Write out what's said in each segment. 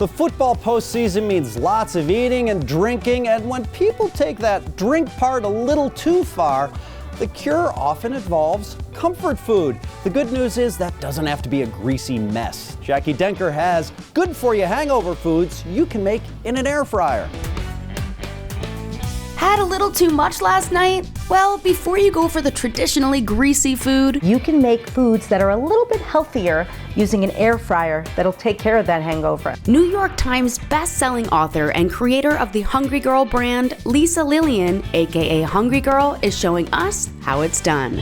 The football postseason means lots of eating and drinking, and when people take that drink part a little too far, the cure often involves comfort food. The good news is that doesn't have to be a greasy mess. Jackie Denker has good-for-you hangover foods you can make in an air fryer. Had a little too much last night? Well, before you go for the traditionally greasy food, you can make foods that are a little bit healthier using an air fryer that'll take care of that hangover. New York Times best-selling author and creator of the Hungry Girl brand, Lisa Lillian, aka Hungry Girl, is showing us how it's done.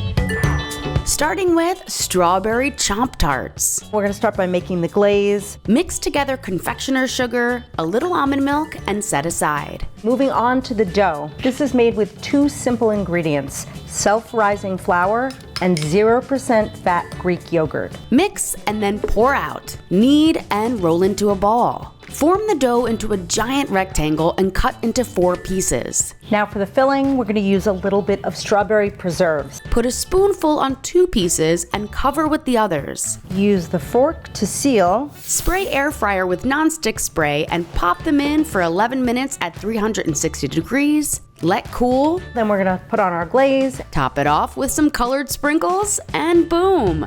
Starting with strawberry chomp tarts. We're going to start by making the glaze. Mix together confectioner's sugar, a little almond milk, and set aside. Moving on to the dough. This is made with 2 simple ingredients, self-rising flour and 0% fat Greek yogurt. Mix and then pour out. Knead and roll into a ball. Form the dough into a giant rectangle and cut into 4 pieces. Now for the filling, we're going to use a little bit of strawberry preserves. Put a spoonful on 2 pieces and cover with the others. Use the fork to seal. Spray air fryer with nonstick spray and pop them in for 11 minutes at 360 degrees. Let cool. Then we're going to put on our glaze. Top it off with some colored sprinkles and boom.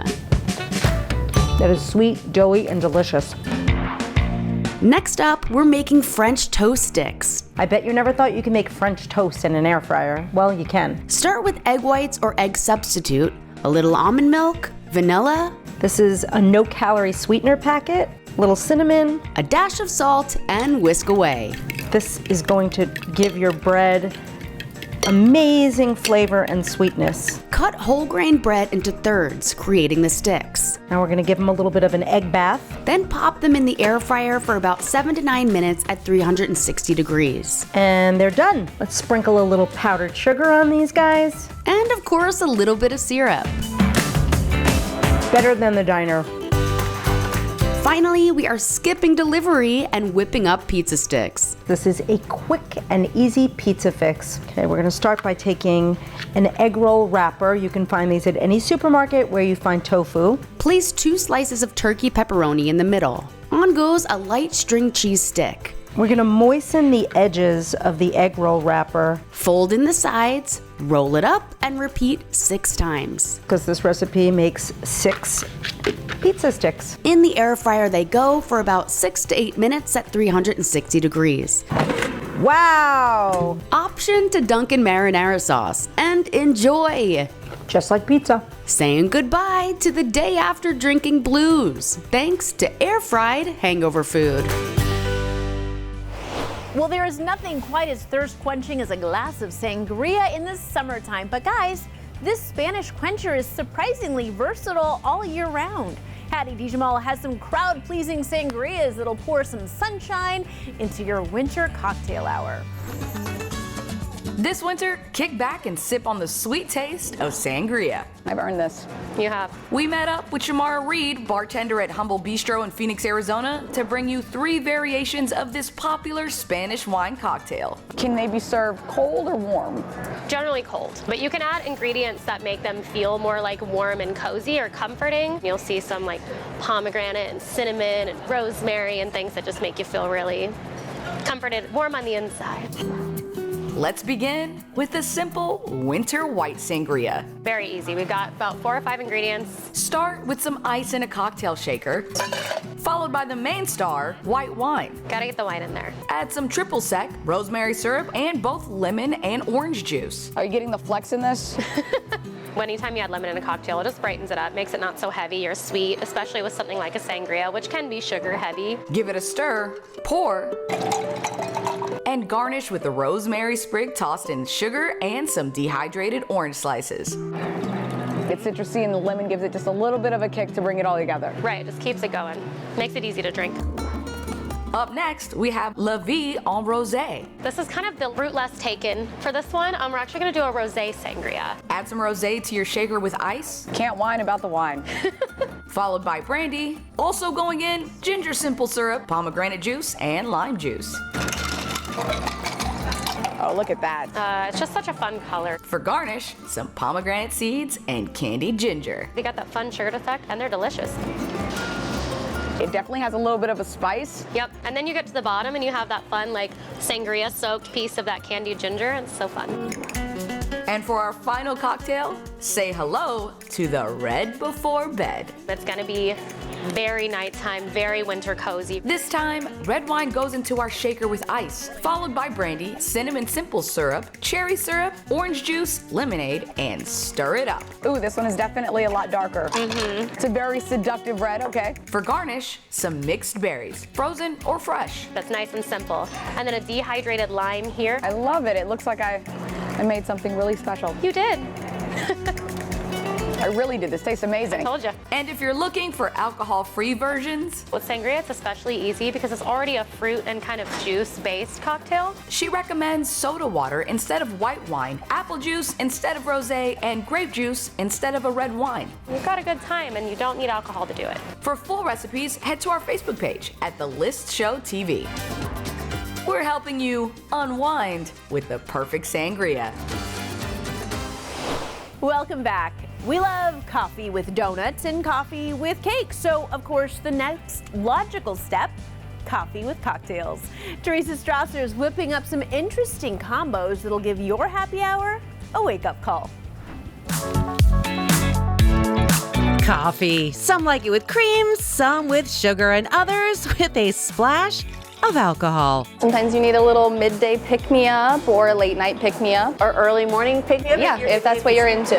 That is sweet, doughy, and delicious. Next up, we're making French toast sticks. I bet you never thought you could make French toast in an air fryer. Well, you can. Start with egg whites or egg substitute, a little almond milk, vanilla. This is a no-calorie sweetener packet, a little cinnamon, a dash of salt, and whisk away. This is going to give your bread amazing flavor and sweetness. Cut whole grain bread into thirds, creating the sticks. Now we're going to give them a little bit of an egg bath. Then pop them in the air fryer for about 7 to 9 minutes at 360 degrees. And they're done. Let's sprinkle a little powdered sugar on these guys. And of course, a little bit of syrup. Better than the diner. Finally, we are skipping delivery and whipping up pizza sticks. This is a quick and easy pizza fix. Okay, we're going to start by taking an egg roll wrapper. You can find these at any supermarket where you find tofu. Place 2 slices of turkey pepperoni in the middle. On goes a light string cheese stick. We're going to moisten the edges of the egg roll wrapper. Fold in the sides, roll it up, and repeat 6 times. Because this recipe makes 6 pizza sticks. In the air fryer they go for about 6 to 8 minutes at 360 degrees. Wow! Option to dunk in marinara sauce and enjoy! Just like pizza. Saying goodbye to the day after drinking blues, thanks to air-fried hangover food. Well, there is nothing quite as thirst-quenching as a glass of sangria in the summertime. But guys, this Spanish quencher is surprisingly versatile all year round. Hattie DeJamal has some crowd-pleasing sangrias that'll pour some sunshine into your winter cocktail hour. This winter, kick back and sip on the sweet taste of sangria. I've earned this. You have. We met up with Shamara Reed, bartender at Humble Bistro in Phoenix, Arizona, to bring you 3 variations of this popular Spanish wine cocktail. Can they be served cold or warm? Generally cold, but you can add ingredients that make them feel more like warm and cozy or comforting. You'll see some like pomegranate and cinnamon and rosemary and things that just make you feel really comforted, warm on the inside. Let's begin with the simple winter white sangria. Very easy. We've got about 4 or 5 ingredients. Start with some ice in a cocktail shaker, followed by the main star, white wine. Gotta get the wine in there. Add some triple sec, rosemary syrup, and both lemon and orange juice. Are you getting the flex in this? Anytime you add lemon in a cocktail, it just brightens it up, makes it not so heavy or sweet, especially with something like a sangria, which can be sugar heavy. Give it a stir, pour, and garnish with the rosemary sprig tossed in sugar and some dehydrated orange slices. It's citrusy and the lemon gives it just a little bit of a kick to bring it all together. Right, just keeps it going. Makes it easy to drink. Up next, we have La Vie en Rosé. This is kind of the route less taken. For this one, we're actually gonna do a rosé sangria. Add some rosé to your shaker with ice. Can't whine about the wine. Followed by brandy. Also going in, ginger simple syrup, pomegranate juice, and lime juice. Oh, look at that. It's just such a fun color. For garnish, some pomegranate seeds and candied ginger. They got that fun sugar effect, and they're delicious. It definitely has a little bit of a spice. Yep, and then you get to the bottom and you have that fun like sangria soaked piece of that candied ginger. It's so fun. And for our final cocktail, say hello to the red before bed. It's gonna be very nighttime, very winter cozy. This time, red wine goes into our shaker with ice, followed by brandy, cinnamon simple syrup, cherry syrup, orange juice, lemonade, and stir it up. Ooh, this one is definitely a lot darker. It's a very seductive red, okay. For garnish, some mixed berries, frozen or fresh. That's nice and simple. And then a dehydrated lime here. I love it. It looks like I made something really special. You did. I really did. This tastes amazing. Told you. And if you're looking for alcohol-free versions, With sangria, it's especially easy because it's already a fruit and kind of juice-based cocktail. she recommends soda water instead of white wine, apple juice instead of rosé, and grape juice instead of a red wine. You've got a good time and you don't need alcohol to do it. For full recipes, head to our Facebook page at The List Show TV. We're helping you unwind with the perfect sangria. Welcome back. We love coffee with donuts and coffee with cake. So, of course, the next logical step, coffee with cocktails. Teresa Strasser is whipping up some interesting combos that'll give your happy hour a wake-up call. Coffee. Some like it with cream, some with sugar, and others with a splash of alcohol. Sometimes you need a little midday pick-me-up or a late-night pick-me-up. Or early morning pick-me-up? Yeah, if that's what you're into.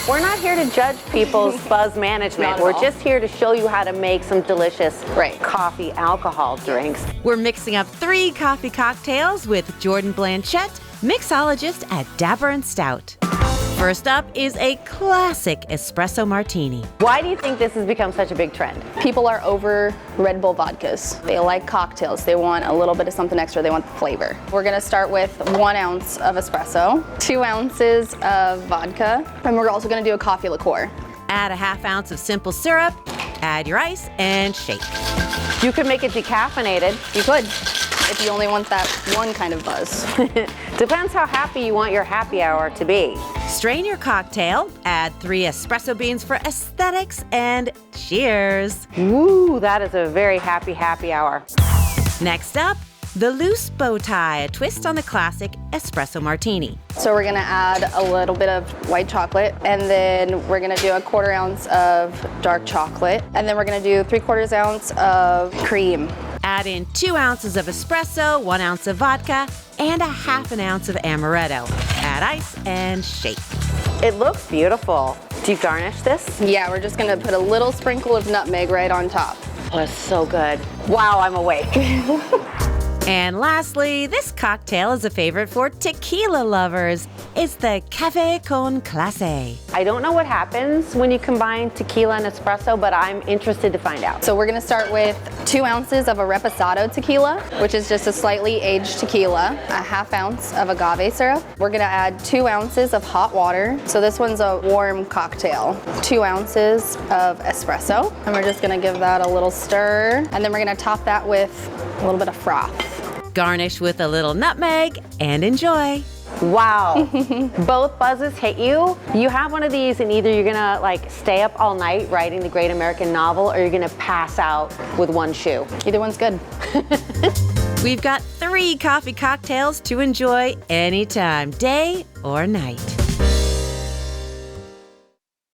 We're not here to judge people's buzz management. Not at We're all. just here to show you how to make some delicious Right. coffee alcohol drinks. We're mixing up 3 coffee cocktails with Jordan Blanchette, mixologist at Dapper and Stout. First up is a classic espresso martini. Why do you think this has become such a big trend? People are over Red Bull vodkas. They like cocktails. They want a little bit of something extra. They want the flavor. We're gonna start with 1 ounce of espresso, 2 ounces of vodka, and we're also gonna do a coffee liqueur. Add a ½ ounce of simple syrup, add your ice, and shake. You could make it decaffeinated. You could, if you only want that one kind of buzz. Depends how happy you want your happy hour to be. Strain your cocktail, add 3 espresso beans for aesthetics, and cheers. Ooh, that is a very happy hour. Next up, the loose bow tie, a twist on the classic espresso martini. So we're gonna add a little bit of white chocolate, and then we're gonna do a 1/4 ounce of dark chocolate, and then we're gonna do 3/4 ounce of cream. Add in 2 ounces of espresso, 1 ounce of vodka, and a ½ ounce of amaretto. Add ice and shake. It looks beautiful. Do you garnish this? Yeah, we're just gonna put a little sprinkle of nutmeg right on top. Oh, it's so good. Wow, I'm awake. And lastly, this cocktail is a favorite for tequila lovers. It's the Café con Clase. I don't know what happens when you combine tequila and espresso, but I'm interested to find out. So we're gonna start with 2 ounces of a reposado tequila, which is just a slightly aged tequila, a ½ ounce of agave syrup. We're gonna add 2 ounces of hot water. So this one's a warm cocktail. 2 ounces of espresso. And we're just gonna give that a little stir. And then we're gonna top that with a little bit of froth. Garnish with a little nutmeg and enjoy. Wow. Both buzzes hit you. You have one of these and either you're gonna like stay up all night writing the great American novel or you're gonna pass out with one shoe. Either one's good. We've got 3 coffee cocktails to enjoy anytime, day or night.